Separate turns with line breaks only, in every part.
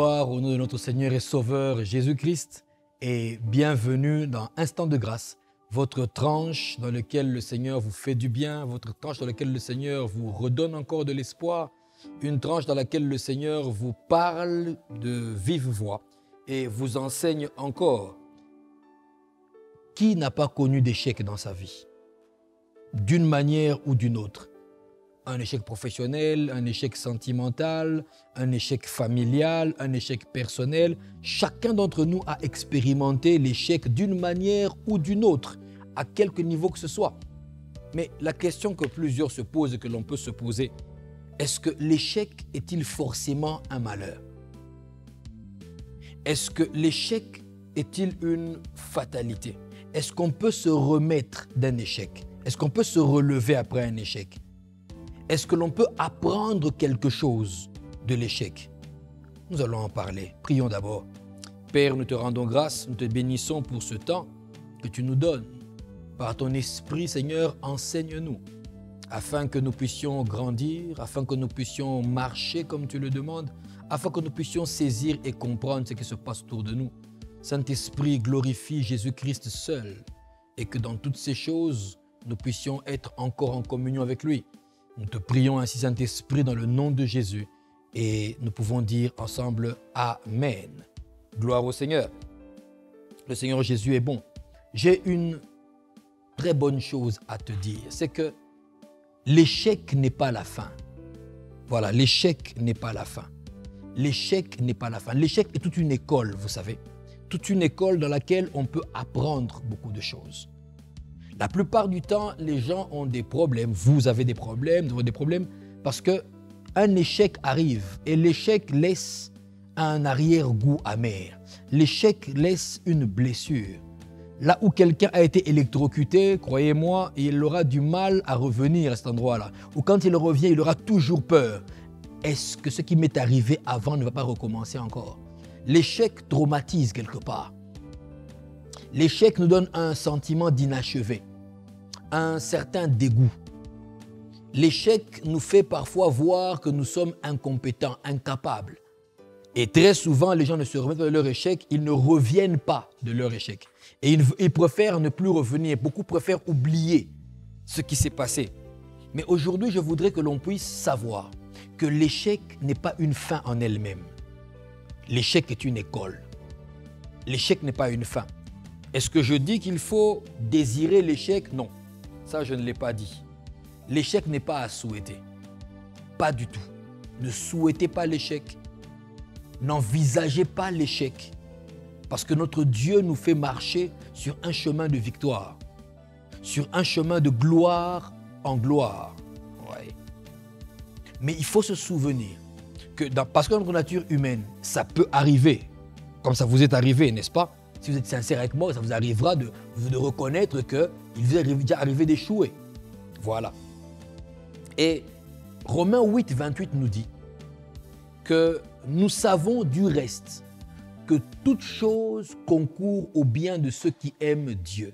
Gloire au nom de notre Seigneur et Sauveur Jésus-Christ et bienvenue dans Instant de grâce, votre tranche dans laquelle le Seigneur vous fait du bien, votre tranche dans laquelle le Seigneur vous redonne encore de l'espoir, une tranche dans laquelle le Seigneur vous parle de vive voix et vous enseigne encore. Qui n'a pas connu d'échec dans sa vie, d'une manière ou d'une autre? Un échec professionnel, un échec sentimental, un échec familial, un échec personnel. Chacun d'entre nous a expérimenté l'échec d'une manière ou d'une autre, à quelque niveau que ce soit. Mais la question que plusieurs se posent et que l'on peut se poser, est-ce que l'échec est-il forcément un malheur? Est-ce que l'échec est-il une fatalité? Est-ce qu'on peut se remettre d'un échec? Est-ce qu'on peut se relever après un échec? Est-ce que l'on peut apprendre quelque chose de l'échec? Nous allons en parler. Prions d'abord. Père, nous te rendons grâce, nous te bénissons pour ce temps que tu nous donnes. Par ton esprit, Seigneur, enseigne-nous, afin que nous puissions grandir, afin que nous puissions marcher comme tu le demandes, afin que nous puissions saisir et comprendre ce qui se passe autour de nous. Saint-Esprit, glorifie Jésus-Christ seul, et que dans toutes ces choses, nous puissions être encore en communion avec lui. Nous te prions ainsi, Saint-Esprit, dans le nom de Jésus, et nous pouvons dire ensemble Amen. Gloire au Seigneur. Le Seigneur Jésus est bon. J'ai une très bonne chose à te dire, c'est que l'échec n'est pas la fin. Voilà, l'échec n'est pas la fin. L'échec n'est pas la fin. L'échec est toute une école, vous savez. Toute une école dans laquelle on peut apprendre beaucoup de choses. La plupart du temps, les gens ont des problèmes. Vous avez des problèmes parce qu'un échec arrive et l'échec laisse un arrière-goût amer. L'échec laisse une blessure. Là où quelqu'un a été électrocuté, croyez-moi, il aura du mal à revenir à cet endroit-là. Ou quand il revient, il aura toujours peur. Est-ce que ce qui m'est arrivé avant ne va pas recommencer encore? L'échec traumatise quelque part. L'échec nous donne un sentiment d'inachevé, un certain dégoût. L'échec nous fait parfois voir que nous sommes incompétents, incapables. Et très souvent, les gens ne se remettent pas de leur échec, ils ne reviennent pas de leur échec. Et ils préfèrent ne plus revenir, beaucoup préfèrent oublier ce qui s'est passé. Mais aujourd'hui, je voudrais que l'on puisse savoir que l'échec n'est pas une fin en elle-même. L'échec est une école. L'échec n'est pas une fin. Est-ce que je dis qu'il faut désirer l'échec? Non, ça je ne l'ai pas dit. L'échec n'est pas à souhaiter. Pas du tout. Ne souhaitez pas l'échec. N'envisagez pas l'échec. Parce que notre Dieu nous fait marcher sur un chemin de victoire. Sur un chemin de gloire en gloire. Ouais. Mais il faut se souvenir que parce que dans notre nature humaine, ça peut arriver. Comme ça vous est arrivé, n'est-ce pas? Si vous êtes sincère avec moi, ça vous arrivera de reconnaître qu'il vous est déjà arrivé d'échouer. Voilà. Et Romains 8, 28 nous dit que nous savons du reste que toute chose concourt au bien de ceux qui aiment Dieu,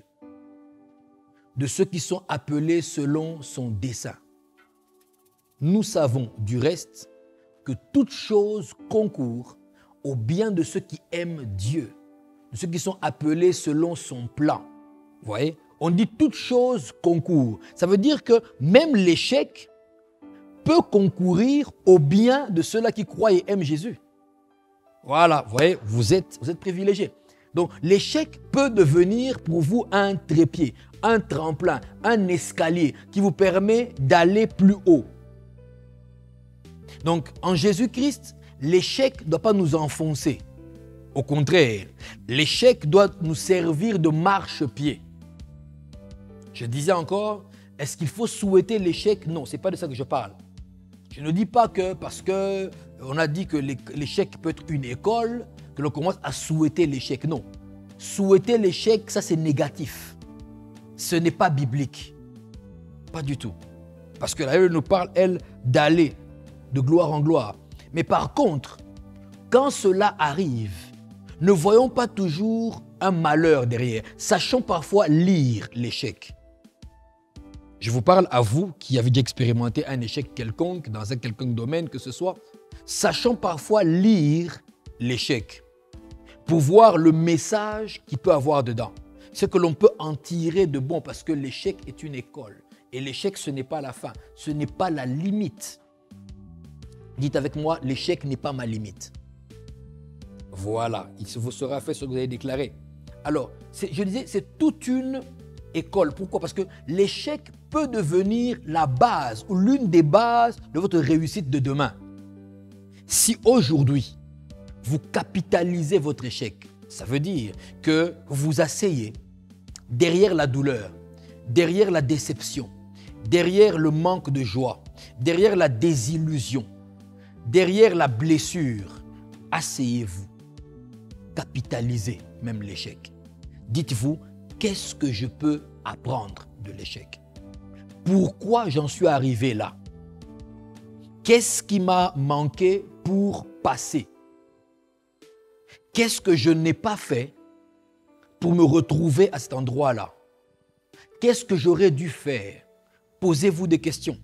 de ceux qui sont appelés selon son dessein. Nous savons du reste que toute chose concourt au bien de ceux qui aiment Dieu, de ceux qui sont appelés selon son plan. Vous voyez? On dit toute chose concourt. Ça veut dire que même l'échec peut concourir au bien de ceux-là qui croient et aiment Jésus. Voilà, vous voyez, vous êtes privilégiés. Donc l'échec peut devenir pour vous un trépied, un tremplin, un escalier qui vous permet d'aller plus haut. Donc en Jésus-Christ, l'échec ne doit pas nous enfoncer. Au contraire, l'échec doit nous servir de marchepied. Je disais encore, est-ce qu'il faut souhaiter l'échec? Non, ce n'est pas de ça que je parle. Je ne dis pas que parce qu'on a dit que l'échec peut être une école, que l'on commence à souhaiter l'échec. Non. Souhaiter l'échec, ça c'est négatif. Ce n'est pas biblique. Pas du tout. Parce que la Bible nous parle, elle, d'aller de gloire en gloire. Mais par contre, quand cela arrive, ne voyons pas toujours un malheur derrière. Sachons parfois lire l'échec. Je vous parle à vous qui avez déjà expérimenté un échec quelconque, dans un quelconque domaine que ce soit. Sachons parfois lire l'échec, pour voir le message qu'il peut avoir dedans. Ce que l'on peut en tirer de bon, parce que l'échec est une école. Et l'échec, ce n'est pas la fin, ce n'est pas la limite. Dites avec moi, l'échec n'est pas ma limite. Voilà, il vous sera fait ce que vous avez déclaré. Alors, je disais, c'est toute une école. Pourquoi? Parce que l'échec peut devenir la base ou l'une des bases de votre réussite de demain. Si aujourd'hui, vous capitalisez votre échec, ça veut dire que vous vous asseyez derrière la douleur, derrière la déception, derrière le manque de joie, derrière la désillusion, derrière la blessure. Asseyez-vous, capitalisez même l'échec. Dites-vous, qu'est-ce que je peux apprendre de l'échec? Pourquoi j'en suis arrivé là? Qu'est-ce qui m'a manqué pour passer? Qu'est-ce que je n'ai pas fait pour me retrouver à cet endroit-là? Qu'est-ce que j'aurais dû faire? Posez-vous des questions.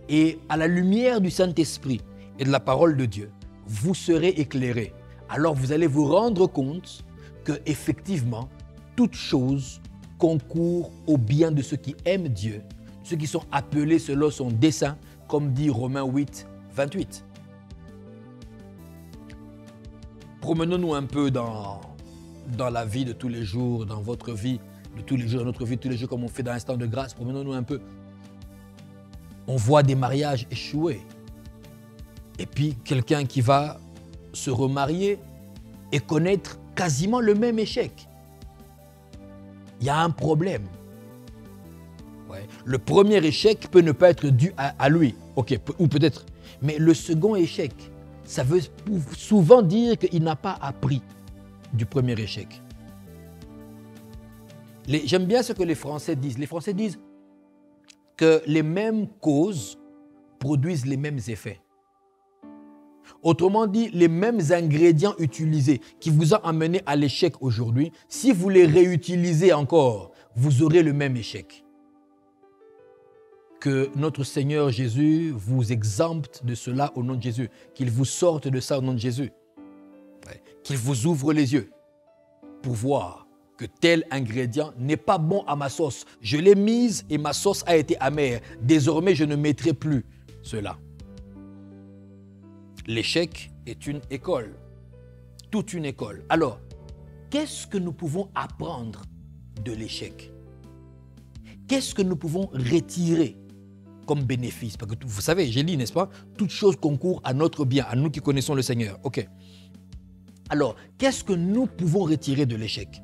Et à la lumière du Saint-Esprit et de la parole de Dieu, vous serez éclairés. Alors vous allez vous rendre compte que effectivement, toute chose concourt au bien de ceux qui aiment Dieu, ceux qui sont appelés selon son dessein, comme dit Romains 8, 28. Promenons-nous un peu dans la vie de tous les jours, dans votre vie de tous les jours, dans notre vie de tous les jours, comme on fait dans l'instant de grâce. Promenons-nous un peu. On voit des mariages échouer. Et puis quelqu'un qui va se remarier et connaître quasiment le même échec. Il y a un problème. Ouais. Le premier échec peut ne pas être dû à lui, ok, ou peut-être. Mais le second échec, ça veut souvent dire qu'il n'a pas appris du premier échec. J'aime bien ce que les Français disent. Les Français disent que les mêmes causes produisent les mêmes effets. Autrement dit, les mêmes ingrédients utilisés qui vous ont amené à l'échec aujourd'hui, si vous les réutilisez encore, vous aurez le même échec. Que notre Seigneur Jésus vous exempte de cela au nom de Jésus, qu'il vous sorte de ça au nom de Jésus, qu'il vous ouvre les yeux pour voir que tel ingrédient n'est pas bon à ma sauce. Je l'ai mise et ma sauce a été amère. Désormais, je ne mettrai plus cela. L'échec est une école, toute une école. Alors, qu'est-ce que nous pouvons apprendre de l'échec? Qu'est-ce que nous pouvons retirer comme bénéfice? Parce que vous savez, j'ai dit, n'est-ce pas? Toute chose concourt à notre bien, à nous qui connaissons le Seigneur. Ok. Alors, qu'est-ce que nous pouvons retirer de l'échec?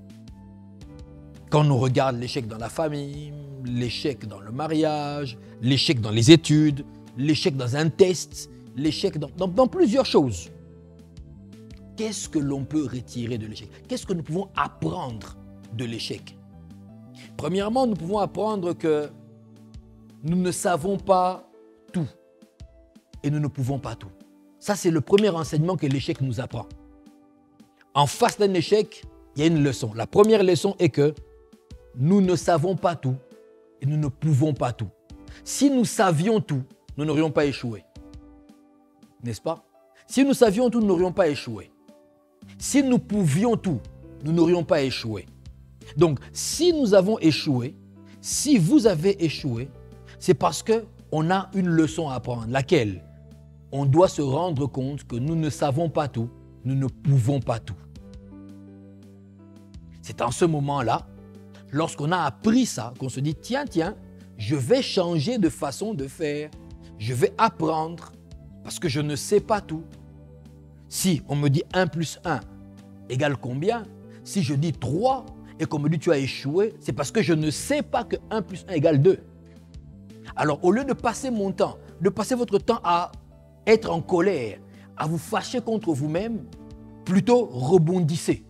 Quand on regarde l'échec dans la famille, l'échec dans le mariage, l'échec dans les études, l'échec dans un test, l'échec dans plusieurs choses. Qu'est-ce que l'on peut retirer de l'échec? Qu'est-ce que nous pouvons apprendre de l'échec? Premièrement, nous pouvons apprendre que nous ne savons pas tout et nous ne pouvons pas tout. Ça, c'est le premier enseignement que l'échec nous apprend. En face d'un échec, il y a une leçon. La première leçon est que nous ne savons pas tout et nous ne pouvons pas tout. Si nous savions tout, nous n'aurions pas échoué. N'est-ce pas? Si nous savions tout, nous n'aurions pas échoué. Si nous pouvions tout, nous n'aurions pas échoué. Donc, si nous avons échoué, si vous avez échoué, c'est parce qu'on a une leçon à apprendre. Laquelle? On doit se rendre compte que nous ne savons pas tout, nous ne pouvons pas tout. C'est en ce moment-là, lorsqu'on a appris ça, qu'on se dit, tiens, je vais changer de façon de faire, je vais apprendre, parce que je ne sais pas tout. Si on me dit 1 plus 1 égale combien? Si je dis 3 et qu'on me dit tu as échoué, c'est parce que je ne sais pas que 1 plus 1 égale 2. Alors au lieu de passer mon temps, de passer votre temps à être en colère, à vous fâcher contre vous-même, plutôt rebondissez.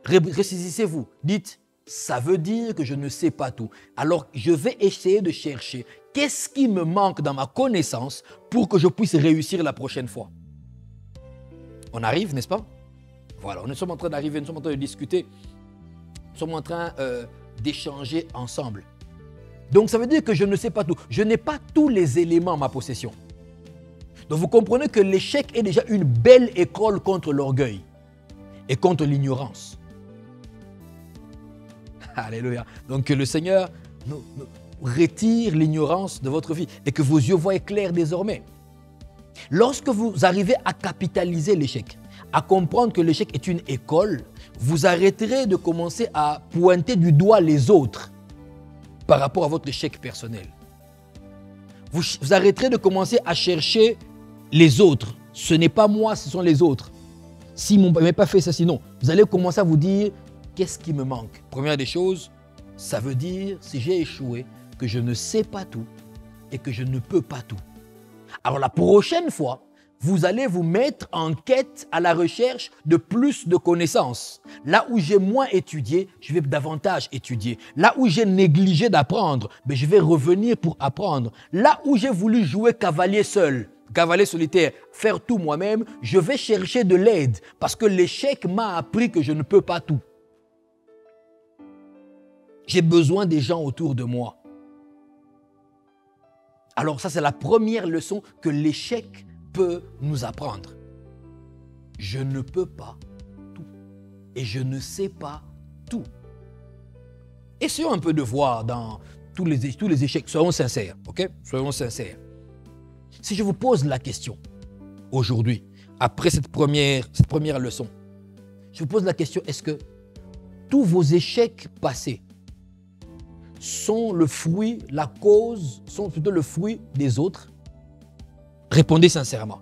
Ressaisissez-vous. Dites, ça veut dire que je ne sais pas tout. Alors je vais essayer de chercher qu'est-ce qui me manque dans ma connaissance pour que je puisse réussir la prochaine fois. On arrive, n'est-ce pas? Voilà, nous sommes en train d'arriver, nous sommes en train de discuter, nous sommes en train d'échanger ensemble. Donc ça veut dire que je ne sais pas tout. Je n'ai pas tous les éléments en ma possession. Donc vous comprenez que l'échec est déjà une belle école contre l'orgueil et contre l'ignorance. Alléluia. Donc que le Seigneur nous retire l'ignorance de votre vie et que vos yeux voient clair désormais. Lorsque vous arrivez à capitaliser l'échec, à comprendre que l'échec est une école, vous arrêterez de commencer à pointer du doigt les autres par rapport à votre échec personnel. Vous arrêterez de commencer à chercher les autres. Ce n'est pas moi, ce sont les autres. Si mon père n'avait pas fait ça, sinon, vous allez commencer à vous dire, qu'est-ce qui me manque? Première des choses, ça veut dire, si j'ai échoué, que je ne sais pas tout et que je ne peux pas tout. Alors la prochaine fois, vous allez vous mettre en quête à la recherche de plus de connaissances. Là où j'ai moins étudié, je vais davantage étudier. Là où j'ai négligé d'apprendre, je vais revenir pour apprendre. Là où j'ai voulu jouer cavalier seul, cavalier solitaire, faire tout moi-même, je vais chercher de l'aide parce que l'échec m'a appris que je ne peux pas tout. J'ai besoin des gens autour de moi. Alors ça, c'est la première leçon que l'échec peut nous apprendre. Je ne peux pas tout et je ne sais pas tout. Essayons un peu de voir dans tous les échecs. Soyons sincères, ok? Soyons sincères. Si je vous pose la question aujourd'hui, après cette première leçon, je vous pose la question, est-ce que tous vos échecs passés sont le fruit, la cause, sont plutôt le fruit des autres? Répondez sincèrement.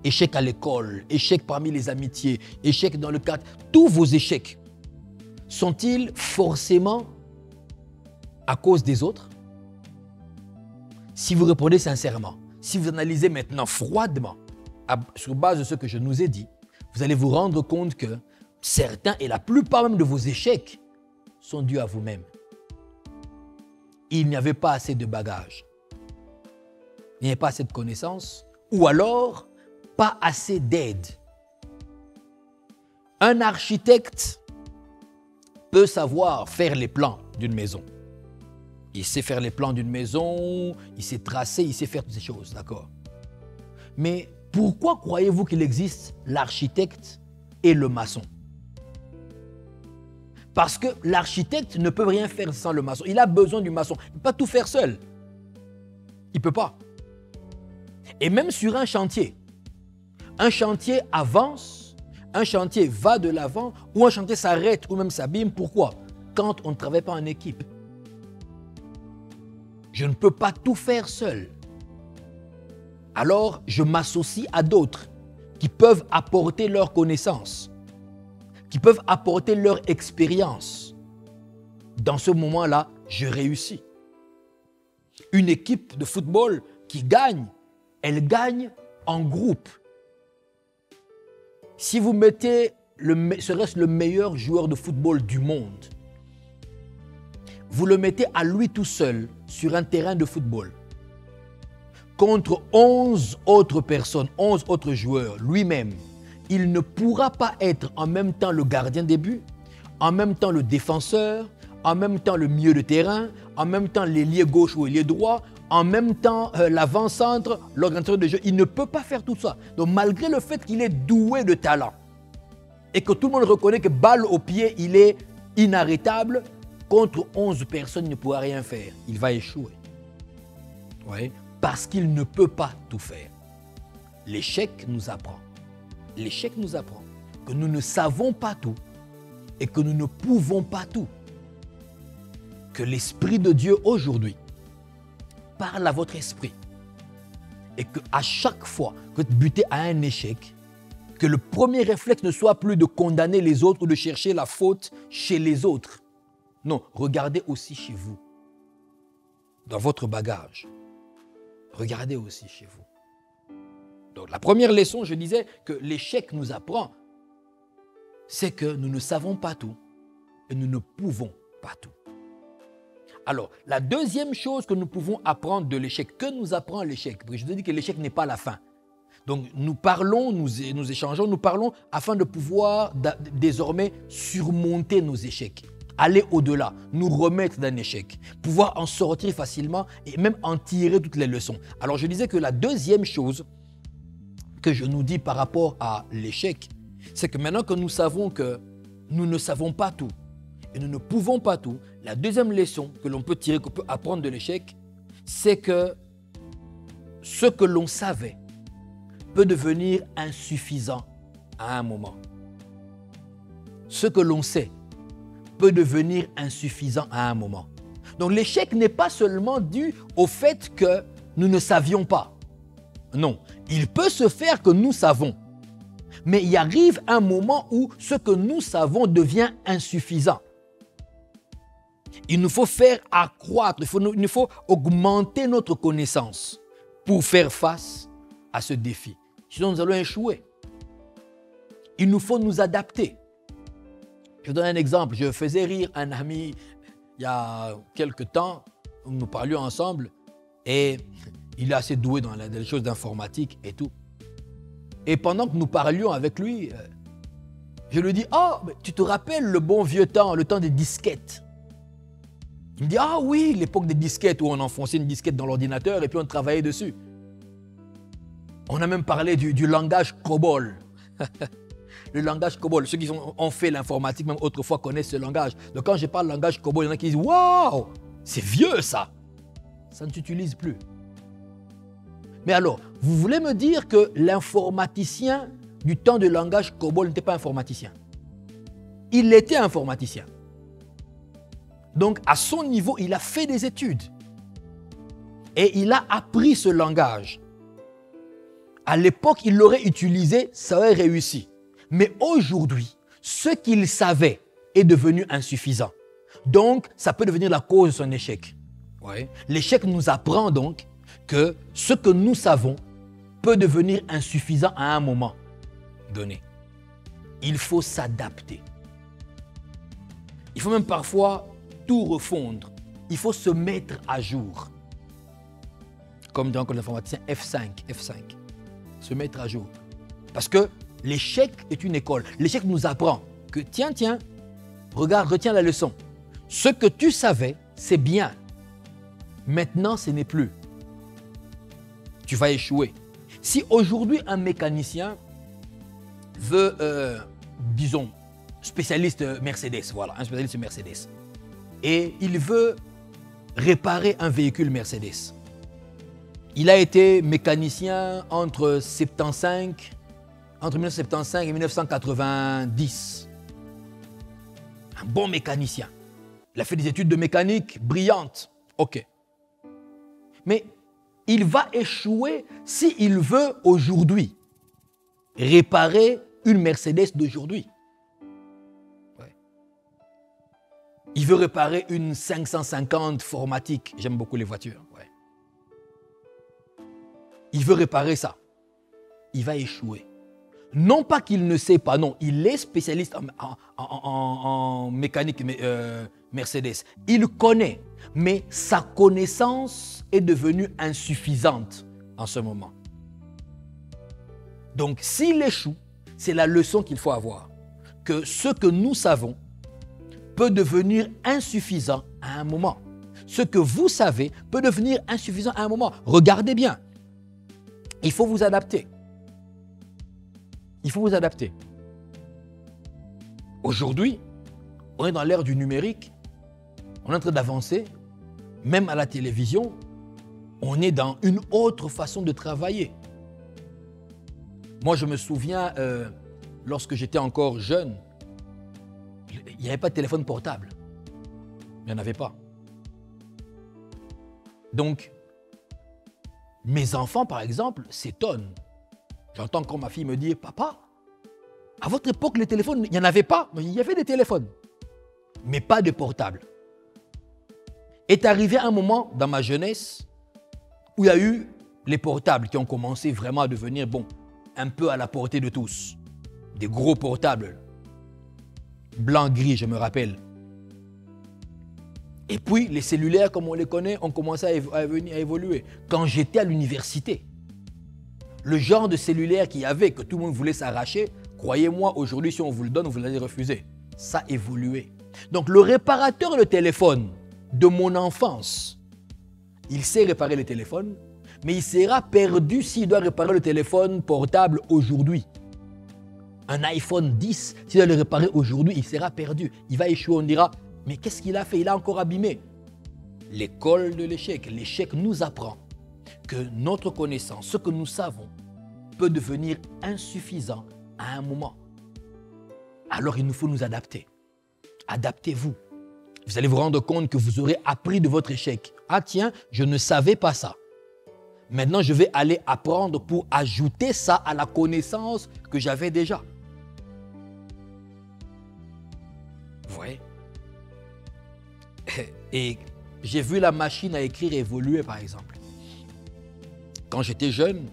Échec à l'école, échec parmi les amitiés, échec dans le cadre. Tous vos échecs sont-ils forcément à cause des autres? Si vous répondez sincèrement, si vous analysez maintenant froidement, sur base de ce que je nous ai dit, vous allez vous rendre compte que certains et la plupart même de vos échecs sont dus à vous-même. Il n'y avait pas assez de bagages. Il n'y avait pas assez de connaissances ou alors pas assez d'aide. Un architecte peut savoir faire les plans d'une maison. Il sait faire les plans d'une maison, il sait tracer, il sait faire toutes ces choses, d'accord? Mais pourquoi croyez-vous qu'il existe l'architecte et le maçon? Parce que l'architecte ne peut rien faire sans le maçon. Il a besoin du maçon. Il ne peut pas tout faire seul. Il ne peut pas. Et même sur un chantier avance, un chantier va de l'avant ou un chantier s'arrête ou même s'abîme. Pourquoi? Quand on ne travaille pas en équipe. Je ne peux pas tout faire seul. Alors, je m'associe à d'autres qui peuvent apporter leurs connaissances, qui peuvent apporter leur expérience. Dans ce moment-là, je réussis. Une équipe de football qui gagne, elle gagne en groupe. Si vous mettez serait-ce le meilleur joueur de football du monde, vous le mettez à lui tout seul sur un terrain de football, contre 11 autres personnes, 11 autres joueurs, lui-même, il ne pourra pas être en même temps le gardien des buts, en même temps le défenseur, en même temps le milieu de terrain, en même temps l'ailier gauche ou l'ailier droit, en même temps l'avant-centre, l'organisateur de jeu. Il ne peut pas faire tout ça. Donc malgré le fait qu'il est doué de talent et que tout le monde reconnaît que balle au pied, il est inarrêtable, contre 11 personnes, il ne pourra rien faire. Il va échouer. Oui, parce qu'il ne peut pas tout faire. L'échec nous apprend. L'échec nous apprend que nous ne savons pas tout et que nous ne pouvons pas tout. Que l'Esprit de Dieu aujourd'hui parle à votre esprit et qu'à chaque fois que vous butez à un échec, que le premier réflexe ne soit plus de condamner les autres ou de chercher la faute chez les autres. Non, regardez aussi chez vous, dans votre bagage. Regardez aussi chez vous. Donc la première leçon, je disais que l'échec nous apprend, c'est que nous ne savons pas tout et nous ne pouvons pas tout. Alors, la deuxième chose que nous pouvons apprendre de l'échec, que nous apprend l'échec? Je te dis que l'échec n'est pas la fin. Donc nous parlons, nous échangeons, nous parlons afin de pouvoir désormais surmonter nos échecs. aller au-delà, nous remettre d'un échec, pouvoir en sortir facilement et même en tirer toutes les leçons. Alors je disais que la deuxième chose que je nous dis par rapport à l'échec, c'est que maintenant que nous savons que nous ne savons pas tout et nous ne pouvons pas tout, la deuxième leçon que l'on peut tirer, qu'on peut apprendre de l'échec, c'est que ce que l'on savait peut devenir insuffisant à un moment. Ce que l'on sait peut devenir insuffisant à un moment. Donc l'échec n'est pas seulement dû au fait que nous ne savions pas. Non, il peut se faire que nous savons. Mais il arrive un moment où ce que nous savons devient insuffisant. Il nous faut faire accroître, il nous faut augmenter notre connaissance pour faire face à ce défi. Sinon, nous allons échouer. Il nous faut nous adapter. Je vous donne un exemple. Je faisais rire un ami il y a quelque temps. Nous parlions ensemble et il est assez doué dans les choses d'informatique et tout. Et pendant que nous parlions avec lui, je lui dis « Ah, tu te rappelles le bon vieux temps, le temps des disquettes ?» Il me dit « Ah oui, l'époque des disquettes où on enfonçait une disquette dans l'ordinateur et puis on travaillait dessus. » On a même parlé du langage COBOL. Le langage COBOL, ceux qui ont fait l'informatique même autrefois connaissent ce langage. Donc quand je parle langage COBOL, il y en a qui disent « Waouh, c'est vieux ça !» Ça ne s'utilise plus. Mais alors, vous voulez me dire que l'informaticien du temps de langage COBOL n'était pas informaticien? Il était informaticien. Donc, à son niveau, il a fait des études. Et il a appris ce langage. À l'époque, il l'aurait utilisé, ça aurait réussi. Mais aujourd'hui, ce qu'il savait est devenu insuffisant. Donc, ça peut devenir la cause de son échec. Ouais. L'échec nous apprend donc que ce que nous savons peut devenir insuffisant à un moment donné. Il faut s'adapter. Il faut même parfois tout refondre. Il faut se mettre à jour. Comme dans l'informaticien F5. Se mettre à jour. Parce que l'échec est une école. L'échec nous apprend que tiens, regarde, retiens la leçon. Ce que tu savais, c'est bien. Maintenant, ce n'est plus. Tu vas échouer. Si aujourd'hui un mécanicien veut, disons, spécialiste Mercedes, voilà, un spécialiste Mercedes, et il veut réparer un véhicule Mercedes. Il a été mécanicien entre 1975 et 1990. Un bon mécanicien. Il a fait des études de mécanique brillantes. OK. Mais il va échouer s'il veut aujourd'hui réparer une Mercedes d'aujourd'hui. Ouais. Il veut réparer une 550 Formatic. J'aime beaucoup les voitures. Ouais. Il veut réparer ça. Il va échouer. Non pas qu'il ne sait pas, non, il est spécialiste en mécanique Mercedes. Il connaît, mais sa connaissance est devenue insuffisante en ce moment. Donc, s'il échoue, c'est la leçon qu'il faut avoir. Que ce que nous savons peut devenir insuffisant à un moment. Ce que vous savez peut devenir insuffisant à un moment. Regardez bien. Il faut vous adapter. Il faut vous adapter. Aujourd'hui, on est dans l'ère du numérique. On est en train d'avancer. Même à la télévision, on est dans une autre façon de travailler. Moi, je me souviens, lorsque j'étais encore jeune, il n'y avait pas de téléphone portable. Il n'y en avait pas. Donc, mes enfants, par exemple, s'étonnent. J'entends encore ma fille me dire « Papa, à votre époque, les téléphones, il n'y en avait pas. Il y avait des téléphones, mais pas de portable. » Est arrivé un moment dans ma jeunesse où il y a eu les portables qui ont commencé vraiment à devenir, bon, un peu à la portée de tous. Des gros portables, blanc-gris, je me rappelle. Et puis, les cellulaires, comme on les connaît, ont commencé à évoluer. Quand j'étais à l'université, le genre de cellulaire qu'il y avait, que tout le monde voulait s'arracher, croyez-moi, aujourd'hui, si on vous le donne, vous l'allez refuser. Ça a évolué. Donc le réparateur de téléphone de mon enfance, il sait réparer le téléphone, mais il sera perdu s'il doit réparer le téléphone portable aujourd'hui. Un iPhone 10, s'il doit le réparer aujourd'hui, il sera perdu. Il va échouer, on dira, mais qu'est-ce qu'il a fait? Il a encore abîmé. L'école de l'échec nous apprend que notre connaissance, ce que nous savons, peut devenir insuffisant à un moment. Alors il nous faut nous adapter. Adaptez-vous. Vous allez vous rendre compte que vous aurez appris de votre échec. Ah tiens, je ne savais pas ça. Maintenant, je vais aller apprendre pour ajouter ça à la connaissance que j'avais déjà. Vous voyez? Et j'ai vu la machine à écrire évoluer, par exemple. Quand j'étais jeune,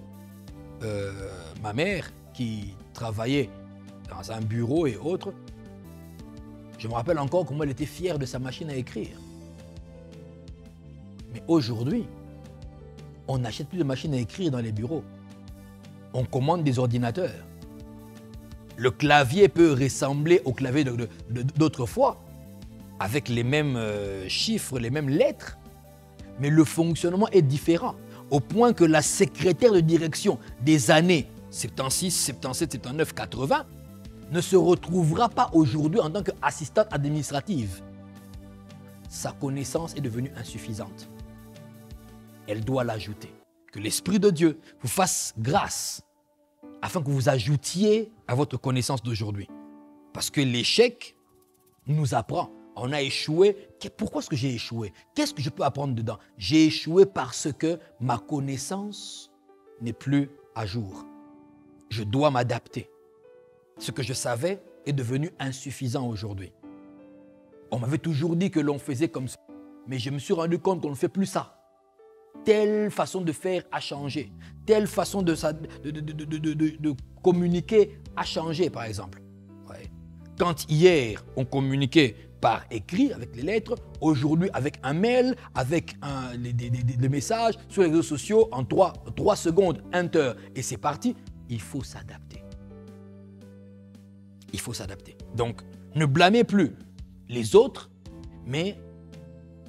ma mère, qui travaillait dans un bureau et autres, je me rappelle encore comment elle était fière de sa machine à écrire. Mais aujourd'hui, on n'achète plus de machines à écrire dans les bureaux. On commande des ordinateurs. Le clavier peut ressembler au clavier d'autrefois, avec les mêmes chiffres, les mêmes lettres, mais le fonctionnement est différent, au point que la secrétaire de direction des années 76, 77, 79, 80 ne se retrouvera pas aujourd'hui en tant qu'assistante administrative. Sa connaissance est devenue insuffisante. Elle doit l'ajouter. Que l'Esprit de Dieu vous fasse grâce afin que vous ajoutiez à votre connaissance d'aujourd'hui. Parce que l'échec nous apprend. On a échoué. Pourquoi est-ce que j'ai échoué? Qu'est-ce que je peux apprendre dedans? J'ai échoué parce que ma connaissance n'est plus à jour. Je dois m'adapter. Ce que je savais est devenu insuffisant aujourd'hui. On m'avait toujours dit que l'on faisait comme ça, mais je me suis rendu compte qu'on ne fait plus ça. Telle façon de faire a changé. Telle façon de communiquer a changé, par exemple. Ouais. Quand hier, on communiquait par écrit, avec les lettres, aujourd'hui, avec un mail, avec des messages sur les réseaux sociaux, en 3 secondes, enter, et c'est parti, il faut s'adapter. Il faut s'adapter. Donc, ne blâmez plus les autres, mais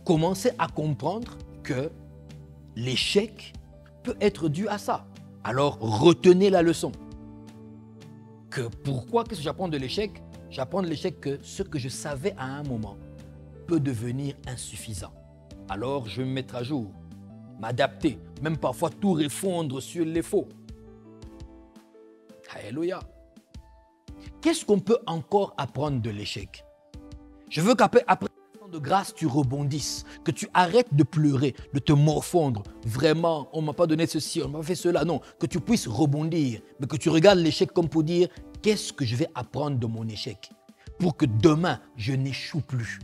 commencez à comprendre que l'échec peut être dû à ça. Alors, retenez la leçon. Qu'est-ce que j'apprends de l'échec? J'apprends de l'échec que ce que je savais à un moment peut devenir insuffisant. Alors, je vais me mettre à jour, m'adapter, même parfois tout refondre sur les faux. Alléluia. Qu'est-ce qu'on peut encore apprendre de l'échec? Je veux qu'après de grâce, tu rebondisses, que tu arrêtes de pleurer, de te morfondre. Vraiment, on ne m'a pas donné ceci, on ne m'a pas fait cela. Non, que tu puisses rebondir, mais que tu regardes l'échec comme pour dire, qu'est-ce que je vais apprendre de mon échec pour que demain, je n'échoue plus.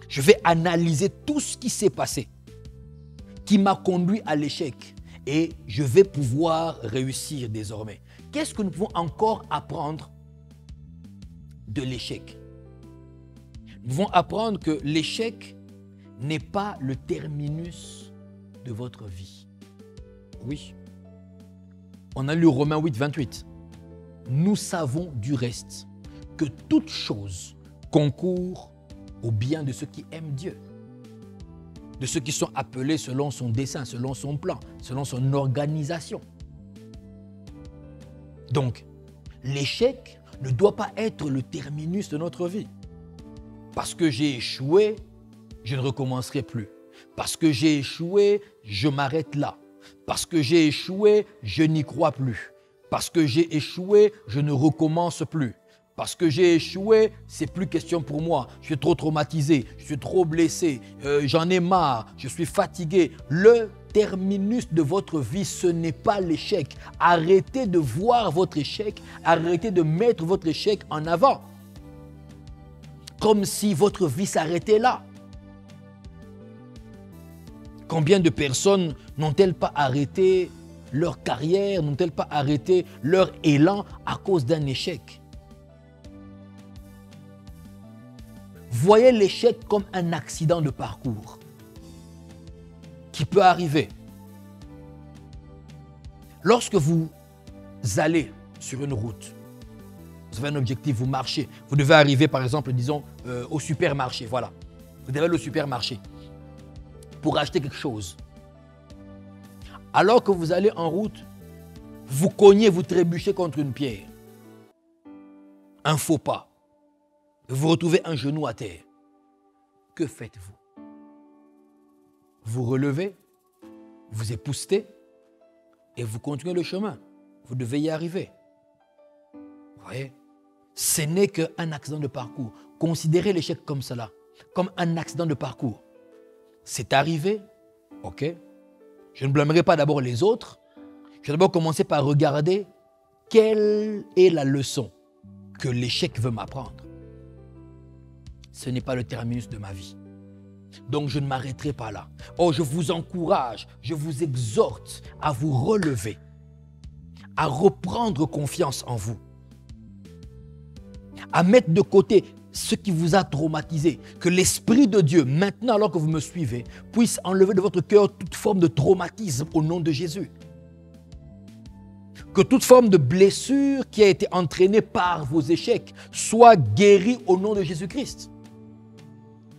Je vais analyser tout ce qui s'est passé, qui m'a conduit à l'échec, et je vais pouvoir réussir désormais. Qu'est-ce que nous pouvons encore apprendre de l'échec? Nous devons apprendre que l'échec n'est pas le terminus de votre vie. Oui. On a lu Romains 8, 28. Nous savons du reste que toute chose concourt au bien de ceux qui aiment Dieu, de ceux qui sont appelés selon son dessein, selon son plan, selon son organisation. Donc, l'échec ne doit pas être le terminus de notre vie. Parce que j'ai échoué, je ne recommencerai plus. Parce que j'ai échoué, je m'arrête là. Parce que j'ai échoué, je n'y crois plus. Parce que j'ai échoué, je ne recommence plus. Parce que j'ai échoué, c'est plus question pour moi. Je suis trop traumatisé, je suis trop blessé, j'en ai marre, je suis fatigué. Le terminus de votre vie, ce n'est pas l'échec. Arrêtez de voir votre échec, arrêtez de mettre votre échec en avant. Comme si votre vie s'arrêtait là. Combien de personnes n'ont-elles pas arrêté leur carrière, n'ont-elles pas arrêté leur élan à cause d'un échec? Voyez l'échec comme un accident de parcours qui peut arriver. Lorsque vous allez sur une route, Vous avez un objectif, vous marchez. Vous devez arriver, par exemple, disons, au supermarché. Voilà. Vous devez aller au supermarché pour acheter quelque chose. Alors que vous allez en route, vous cognez, vous trébuchez contre une pierre. Un faux pas. Vous retrouvez un genou à terre. Que faites-vous? Vous relevez, vous époustez et vous continuez le chemin. Vous devez y arriver. Vous voyez? Ce n'est qu'un accident de parcours. Considérez l'échec comme cela, comme un accident de parcours. C'est arrivé, ok. Je ne blâmerai pas d'abord les autres. Je vais d'abord commencer par regarder quelle est la leçon que l'échec veut m'apprendre. Ce n'est pas le terminus de ma vie. Donc je ne m'arrêterai pas là. Oh, je vous encourage, je vous exhorte à vous relever, à reprendre confiance en vous, à mettre de côté ce qui vous a traumatisé, que l'Esprit de Dieu, maintenant alors que vous me suivez, puisse enlever de votre cœur toute forme de traumatisme au nom de Jésus. Que toute forme de blessure qui a été entraînée par vos échecs soit guérie au nom de Jésus-Christ.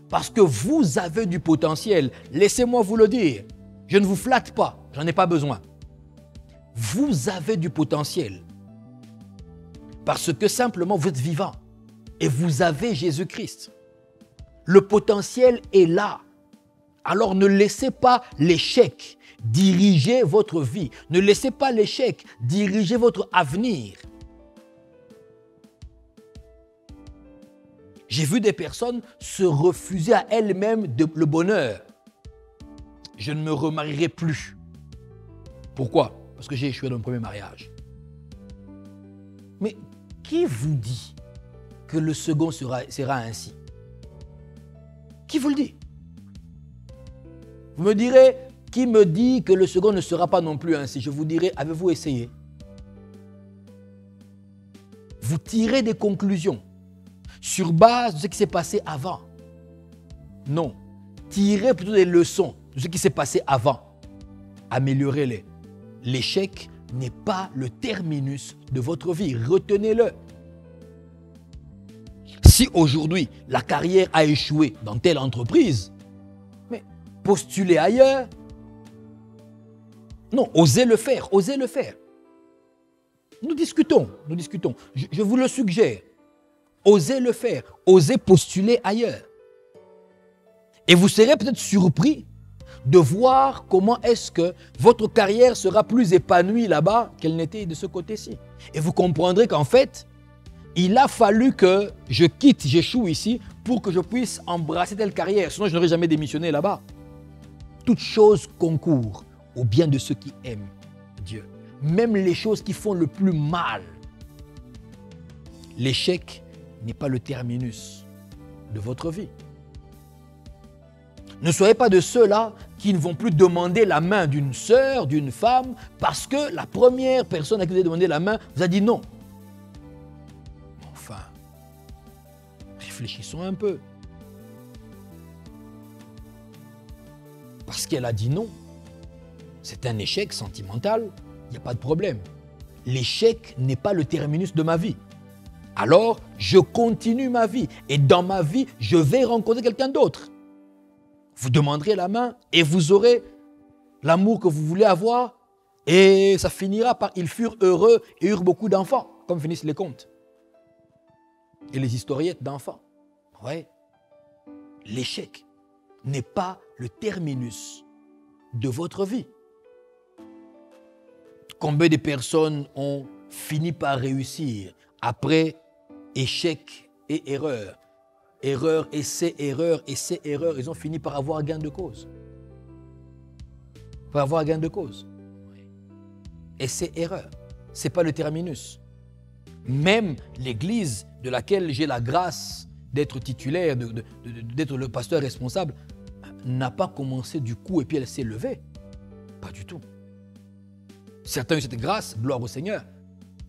Parce que vous avez du potentiel. Laissez-moi vous le dire. Je ne vous flatte pas, j'en ai pas besoin. Vous avez du potentiel. Parce que simplement vous êtes vivant. Et vous avez Jésus-Christ. Le potentiel est là. Alors ne laissez pas l'échec diriger votre vie. Ne laissez pas l'échec diriger votre avenir. J'ai vu des personnes se refuser à elles-mêmes le bonheur. Je ne me remarierai plus. Pourquoi? Parce que j'ai échoué dans mon premier mariage. Mais qui vous dit que le second sera ainsi? Qui vous le dit? Vous me direz, qui me dit que le second ne sera pas non plus ainsi? Je vous dirai, avez-vous essayé? Vous tirez des conclusions sur base de ce qui s'est passé avant. Non. Tirez plutôt des leçons de ce qui s'est passé avant. Améliorez-les. L'échec n'est pas le terminus de votre vie. Retenez-le. Si aujourd'hui, la carrière a échoué dans telle entreprise, mais postulez ailleurs. Non, osez le faire, osez le faire. Nous discutons. Je vous le suggère. Osez le faire, osez postuler ailleurs. Et vous serez peut-être surpris de voir comment est-ce que votre carrière sera plus épanouie là-bas qu'elle n'était de ce côté-ci. Et vous comprendrez qu'en fait, il a fallu que j'échoue ici pour que je puisse embrasser telle carrière. Sinon, je n'aurais jamais démissionné là-bas. Toute chose concourt au bien de ceux qui aiment Dieu. Même les choses qui font le plus mal. L'échec n'est pas le terminus de votre vie. Ne soyez pas de ceux-là qui ne vont plus demander la main d'une sœur, d'une femme, parce que la première personne à qui vous avez demandé la main vous a dit non. Enfin, réfléchissons un peu. Parce qu'elle a dit non. C'est un échec sentimental, il n'y a pas de problème. L'échec n'est pas le terminus de ma vie. Alors, je continue ma vie. Et dans ma vie, je vais rencontrer quelqu'un d'autre. Vous demanderez la main et vous aurez l'amour que vous voulez avoir. Et ça finira par « ils furent heureux et eurent beaucoup d'enfants », comme finissent les contes. Et les historiettes d'enfants. Ouais. L'échec n'est pas le terminus de votre vie. Combien de personnes ont fini par réussir après échec et erreur? Erreur, essai, erreur, ils ont fini par avoir gain de cause. Par avoir gain de cause. Essai, erreur. Ce n'est pas le terminus. Même l'église de laquelle j'ai la grâce d'être titulaire, d'être le pasteur responsable, n'a pas commencé du coup et puis elle s'est levée. Pas du tout. Certains ont eu cette grâce, gloire au Seigneur.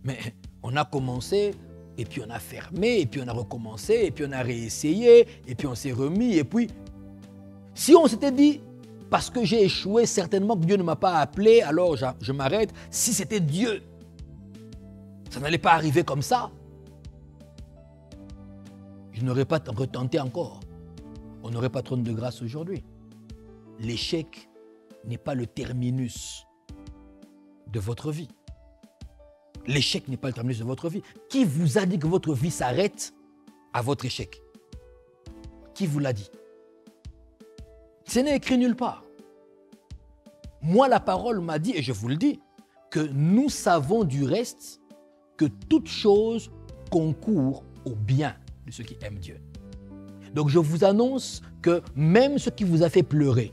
Mais on a commencé, et puis on a fermé, et puis on a recommencé, et puis on a réessayé, et puis on s'est remis, et puis... Si on s'était dit, parce que j'ai échoué, certainement que Dieu ne m'a pas appelé, alors je m'arrête. Si c'était Dieu, ça n'allait pas arriver comme ça. je n'aurais pas retenté encore. On n'aurait pas trône de grâce aujourd'hui. L'échec n'est pas le terminus de votre vie. L'échec n'est pas le terminus de votre vie. Qui vous a dit que votre vie s'arrête à votre échec? Qui vous l'a dit? Ce n'est écrit nulle part. Moi, la parole m'a dit, et je vous le dis, que nous savons du reste que toute chose concourt au bien de ceux qui aiment Dieu. Donc je vous annonce que même ce qui vous a fait pleurer,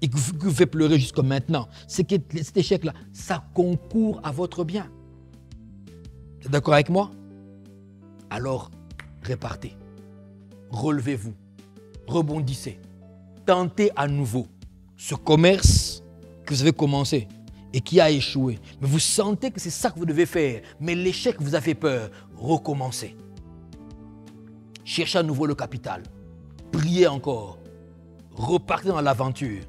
et qui vous fait pleurer jusqu'à maintenant, c'est que cet échec-là, ça concourt à votre bien. Vous êtes d'accord avec moi? Alors, répartez, relevez-vous, rebondissez, tentez à nouveau ce commerce que vous avez commencé et qui a échoué. Mais vous sentez que c'est ça que vous devez faire, mais l'échec vous a fait peur. Recommencez. Cherchez à nouveau le capital. Priez encore. Repartez dans l'aventure.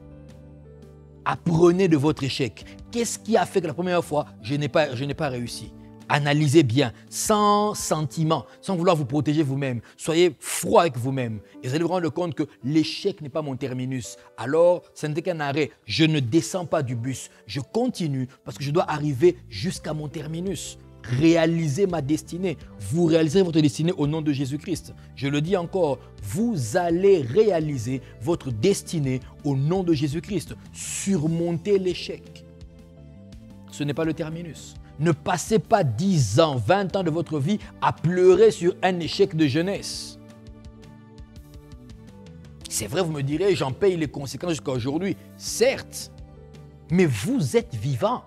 Apprenez de votre échec. Qu'est-ce qui a fait que la première fois, je n'ai pas réussi? Analysez bien, sans sentiment, sans vouloir vous protéger vous-même. Soyez froid avec vous-même. Et vous allez vous rendre compte que l'échec n'est pas mon terminus. Alors, ce n'était qu'un arrêt. Je ne descends pas du bus. Je continue parce que je dois arriver jusqu'à mon terminus. Réalisez ma destinée. Vous réaliserez votre destinée au nom de Jésus-Christ. Je le dis encore, vous allez réaliser votre destinée au nom de Jésus-Christ. Surmontez l'échec. Ce n'est pas le terminus. Ne passez pas 10 ans, 20 ans de votre vie à pleurer sur un échec de jeunesse. C'est vrai, vous me direz, j'en paye les conséquences jusqu'à aujourd'hui. Certes, mais vous êtes vivant.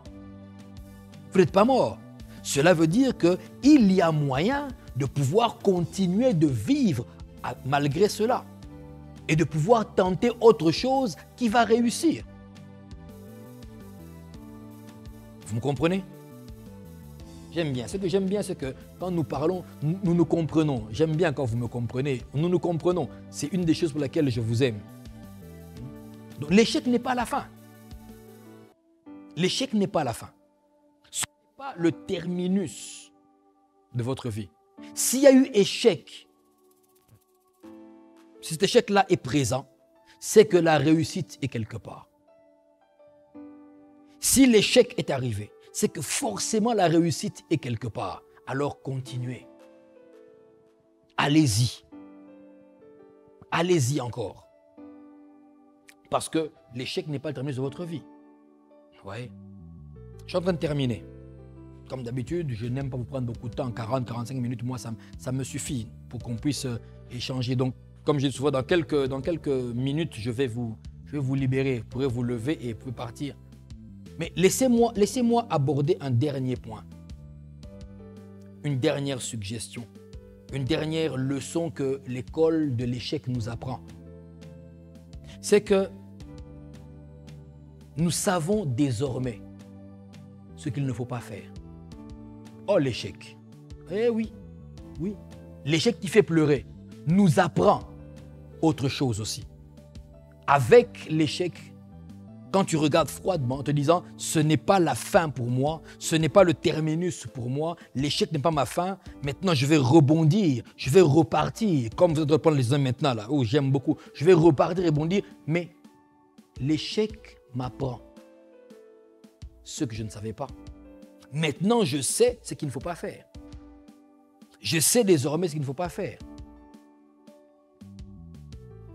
Vous n'êtes pas mort. Cela veut dire qu'il y a moyen de pouvoir continuer de vivre malgré cela et de pouvoir tenter autre chose qui va réussir. Vous me comprenez? J'aime bien. Ce que j'aime bien, c'est que quand nous parlons, nous nous comprenons. J'aime bien quand vous me comprenez. Nous nous comprenons. C'est une des choses pour lesquelles je vous aime. Donc, l'échec n'est pas la fin. L'échec n'est pas la fin. Ce n'est pas le terminus de votre vie. S'il y a eu échec, si cet échec-là est présent, c'est que la réussite est quelque part. Si l'échec est arrivé, c'est que forcément la réussite est quelque part. Alors continuez. Allez-y. Allez-y encore. Parce que l'échec n'est pas le terminus de votre vie. Ouais. Je suis en train de terminer. Comme d'habitude, je n'aime pas vous prendre beaucoup de temps, 40-45 minutes. Moi, ça me suffit pour qu'on puisse échanger. Donc, comme je dis souvent, dans quelques minutes, je vais vous libérer. Vous pourrez vous lever et vous pouvez partir. Mais laissez-moi aborder un dernier point, une dernière suggestion, une dernière leçon que l'école de l'échec nous apprend. C'est que nous savons désormais ce qu'il ne faut pas faire. Oh, l'échec. Eh oui, oui. L'échec qui fait pleurer nous apprend autre chose aussi. Avec l'échec, quand tu regardes froidement en te disant « ce n'est pas la fin pour moi, ce n'est pas le terminus pour moi, l'échec n'est pas ma fin, maintenant je vais rebondir, je vais repartir. » Comme vous êtes en train de prendre les uns maintenant, là, oh, j'aime beaucoup. Je vais repartir, rebondir, mais l'échec m'apprend ce que je ne savais pas. Maintenant, je sais ce qu'il ne faut pas faire. Je sais désormais ce qu'il ne faut pas faire.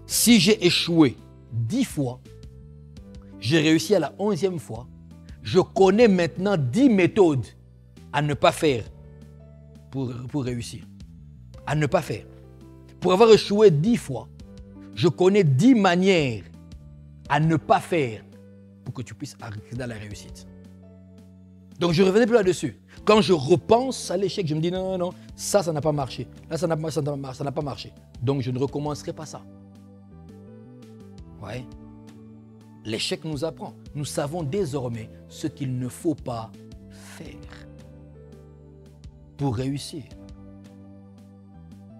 Si j'ai échoué 10 fois, j'ai réussi à la 11e fois. Je connais maintenant 10 méthodes à ne pas faire pour réussir. À ne pas faire. Pour avoir échoué 10 fois, je connais 10 manières à ne pas faire pour que tu puisses accéder à la réussite. Donc je ne revenais plus là-dessus. Quand je repense à l'échec, je me dis non, ça n'a pas marché. Là, ça n'a pas marché. Donc je ne recommencerai pas ça. Ouais. L'échec nous apprend. Nous savons désormais ce qu'il ne faut pas faire pour réussir.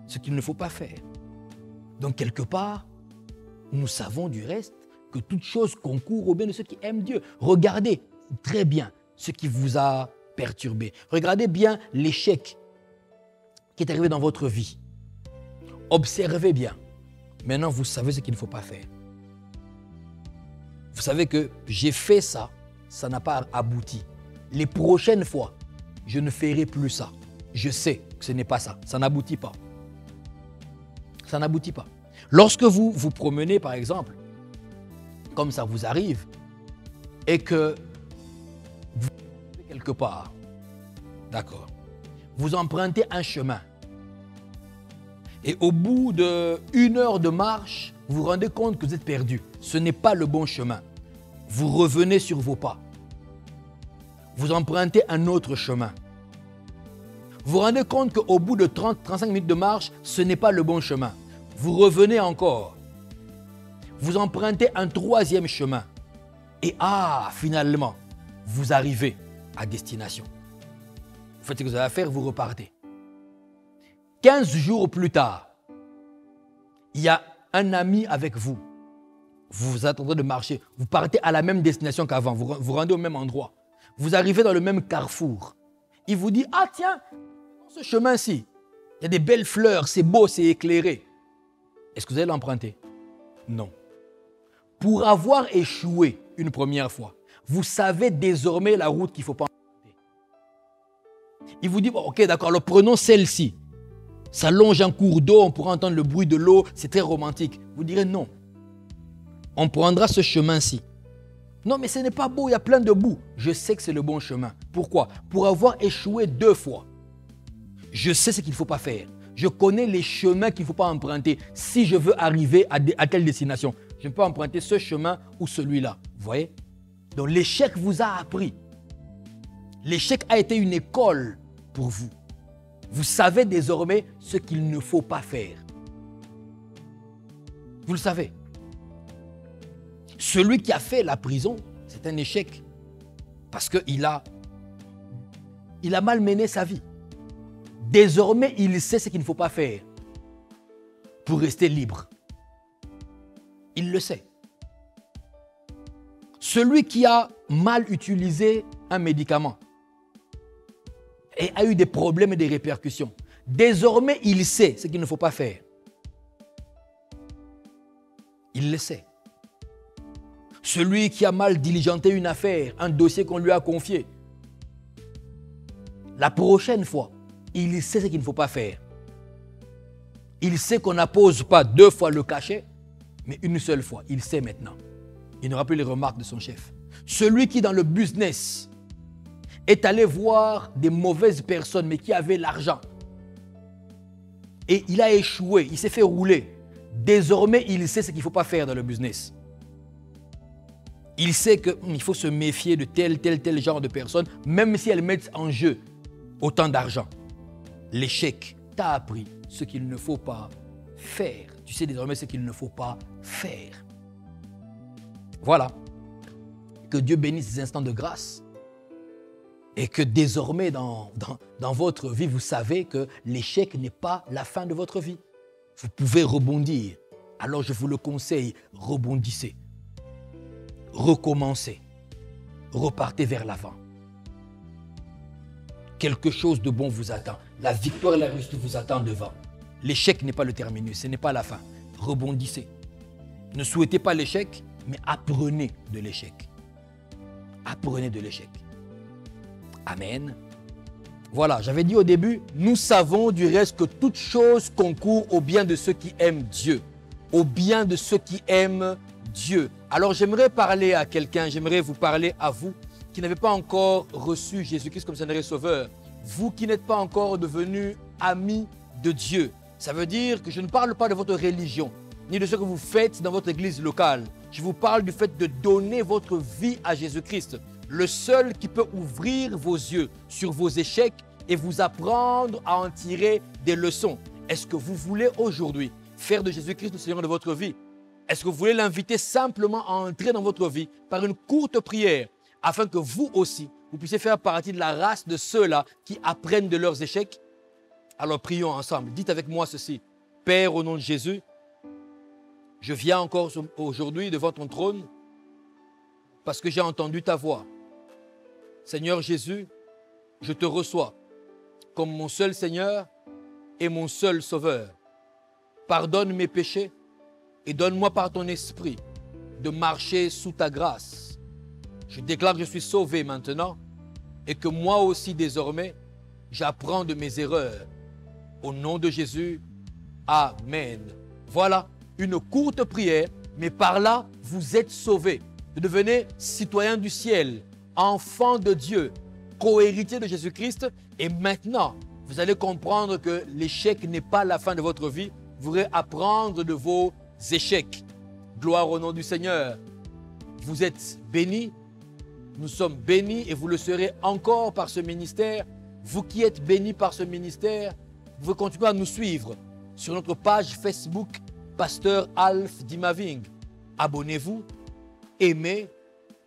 Ce qu'il ne faut pas faire. Donc, quelque part, nous savons du reste que toute chose concourt au bien de ceux qui aiment Dieu. Regardez très bien ce qui vous a perturbé. Regardez bien l'échec qui est arrivé dans votre vie. Observez bien. Maintenant, vous savez ce qu'il ne faut pas faire. Vous savez que j'ai fait ça, ça n'a pas abouti. Les prochaines fois, je ne ferai plus ça. Je sais que ce n'est pas ça. Ça n'aboutit pas. Ça n'aboutit pas. Lorsque vous vous promenez, par exemple, comme ça vous arrive, et que vous allez quelque part, d'accord, vous empruntez un chemin, et au bout d'1 heure de marche, vous vous rendez compte que vous êtes perdu. Ce n'est pas le bon chemin. Vous revenez sur vos pas. Vous empruntez un autre chemin. Vous vous rendez compte qu'au bout de 30-35 minutes de marche, ce n'est pas le bon chemin. Vous revenez encore. Vous empruntez un 3e chemin. Et finalement, vous arrivez à destination. Vous faites ce que vous avez à faire, vous repartez. 15 jours plus tard, il y a un ami avec vous. Vous êtes en train de marcher. Vous partez à la même destination qu'avant. Vous vous rendez au même endroit. Vous arrivez dans le même carrefour. Il vous dit, tiens, dans ce chemin-ci, il y a des belles fleurs, c'est beau, c'est éclairé. Est-ce que vous allez l'emprunter? Non. Pour avoir échoué une première fois, vous savez désormais la route qu'il ne faut pas emprunter. Il vous dit, ok, d'accord, alors prenons celle-ci. Ça longe un cours d'eau, on pourra entendre le bruit de l'eau, c'est très romantique. Vous direz non. On prendra ce chemin-ci. Non, mais ce n'est pas beau, il y a plein de boue. Je sais que c'est le bon chemin. Pourquoi? Pour avoir échoué 2 fois. Je sais ce qu'il ne faut pas faire. Je connais les chemins qu'il ne faut pas emprunter si je veux arriver à telle destination. Je ne peux pas emprunter ce chemin ou celui-là. Vous voyez? Donc l'échec vous a appris. L'échec a été une école pour vous. Vous savez désormais ce qu'il ne faut pas faire. Vous le savez. Celui qui a fait la prison, c'est un échec. Parce qu'il a malmené sa vie. Désormais, il sait ce qu'il ne faut pas faire pour rester libre. Il le sait. Celui qui a mal utilisé un médicament et a eu des problèmes et des répercussions, désormais, il sait ce qu'il ne faut pas faire. Il le sait. Celui qui a mal diligenté une affaire, un dossier qu'on lui a confié, la prochaine fois, il sait ce qu'il ne faut pas faire. Il sait qu'on n'appose pas 2 fois le cachet, mais une seule fois. Il sait maintenant. Il n'aura plus les remarques de son chef. Celui qui, dans le business, est allé voir des mauvaises personnes, mais qui avaient l'argent. Et il a échoué, il s'est fait rouler. Désormais, il sait ce qu'il ne faut pas faire dans le business. Il sait qu'il faut se méfier de tel genre de personnes, même si elles mettent en jeu autant d'argent. L'échec t'a appris ce qu'il ne faut pas faire. Tu sais désormais ce qu'il ne faut pas faire. Voilà. Que Dieu bénisse ces instants de grâce. Et que désormais dans votre vie, vous savez que l'échec n'est pas la fin de votre vie. Vous pouvez rebondir. Alors je vous le conseille, rebondissez. Recommencez. Repartez vers l'avant. Quelque chose de bon vous attend. La victoire et la réussite vous attendent devant. L'échec n'est pas le terminus, ce n'est pas la fin. Rebondissez. Ne souhaitez pas l'échec, mais apprenez de l'échec. Apprenez de l'échec. Amen. Voilà, j'avais dit au début, nous savons du reste que toute chose concourt au bien de ceux qui aiment Dieu. Au bien de ceux qui aiment Dieu. Alors j'aimerais parler à quelqu'un, j'aimerais vous parler à vous qui n'avez pas encore reçu Jésus-Christ comme Seigneur et Sauveur. Vous qui n'êtes pas encore devenus amis de Dieu. Ça veut dire que je ne parle pas de votre religion, ni de ce que vous faites dans votre église locale. Je vous parle du fait de donner votre vie à Jésus-Christ. Le seul qui peut ouvrir vos yeux sur vos échecs et vous apprendre à en tirer des leçons. Est-ce que vous voulez aujourd'hui faire de Jésus-Christ le Seigneur de votre vie? Est-ce que vous voulez l'inviter simplement à entrer dans votre vie par une courte prière afin que vous aussi, vous puissiez faire partie de la race de ceux-là qui apprennent de leurs échecs? Alors prions ensemble. Dites avec moi ceci. Père, au nom de Jésus, je viens encore aujourd'hui devant ton trône parce que j'ai entendu ta voix. Seigneur Jésus, je te reçois comme mon seul Seigneur et mon seul Sauveur. pardonne mes péchés et donne-moi par ton esprit de marcher sous ta grâce. Je déclare que je suis sauvé maintenant et que moi aussi désormais, j'apprends de mes erreurs. Au nom de Jésus, Amen. Voilà une courte prière, mais par là, vous êtes sauvés. Vous devenez citoyen du ciel, enfant de Dieu, co-héritier de Jésus-Christ. Et maintenant, vous allez comprendre que l'échec n'est pas la fin de votre vie. Vous pourrez apprendre de vos échecs. Gloire au nom du Seigneur. Vous êtes bénis. Nous sommes bénis et vous le serez encore par ce ministère. Vous qui êtes bénis par ce ministère, vous pouvez continuer à nous suivre sur notre page Facebook Pasteur Alf Dimaving. Abonnez-vous, aimez,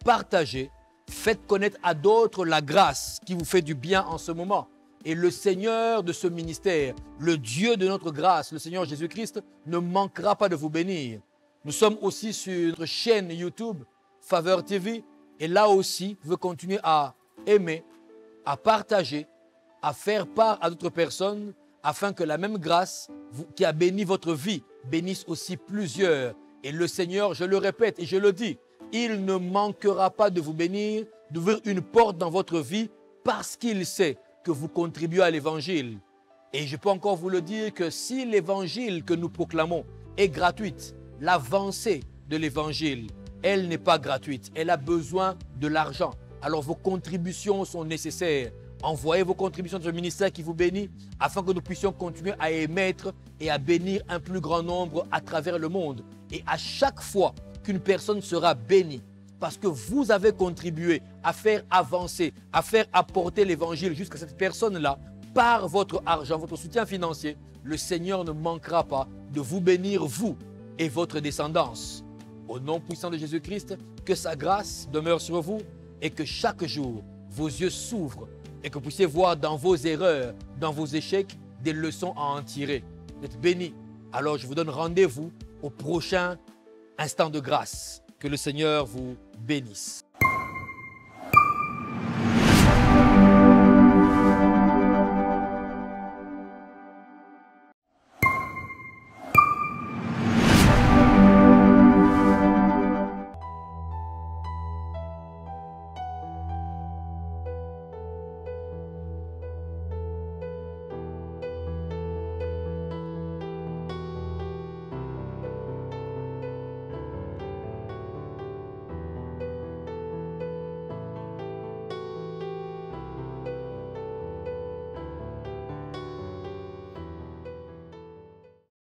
partagez, faites connaître à d'autres la grâce qui vous fait du bien en ce moment. Et le Seigneur de ce ministère, le Dieu de notre grâce, le Seigneur Jésus-Christ, ne manquera pas de vous bénir. Nous sommes aussi sur notre chaîne YouTube, Faveur TV. Et là aussi, vous pouvez continuer à aimer, à partager, à faire part à d'autres personnes afin que la même grâce qui a béni votre vie bénisse aussi plusieurs. Et le Seigneur, je le répète et je le dis, il ne manquera pas de vous bénir, d'ouvrir une porte dans votre vie parce qu'il sait que vous contribuez à l'évangile. Et je peux encore vous le dire que si l'évangile que nous proclamons est gratuite, l'avancée de l'évangile, elle n'est pas gratuite. Elle a besoin de l'argent. Alors vos contributions sont nécessaires. Envoyez vos contributions dans ce ministère qui vous bénit afin que nous puissions continuer à émettre et à bénir un plus grand nombre à travers le monde. Et à chaque fois qu'une personne sera bénie, parce que vous avez contribué à faire avancer, à faire apporter l'évangile jusqu'à cette personne-là, par votre argent, votre soutien financier, le Seigneur ne manquera pas de vous bénir, vous et votre descendance. Au nom puissant de Jésus-Christ, que sa grâce demeure sur vous et que chaque jour, vos yeux s'ouvrent et que vous puissiez voir dans vos erreurs, dans vos échecs, des leçons à en tirer. Vous êtes bénis. Alors, je vous donne rendez-vous au prochain instant de grâce. Que le Seigneur vous bénisse.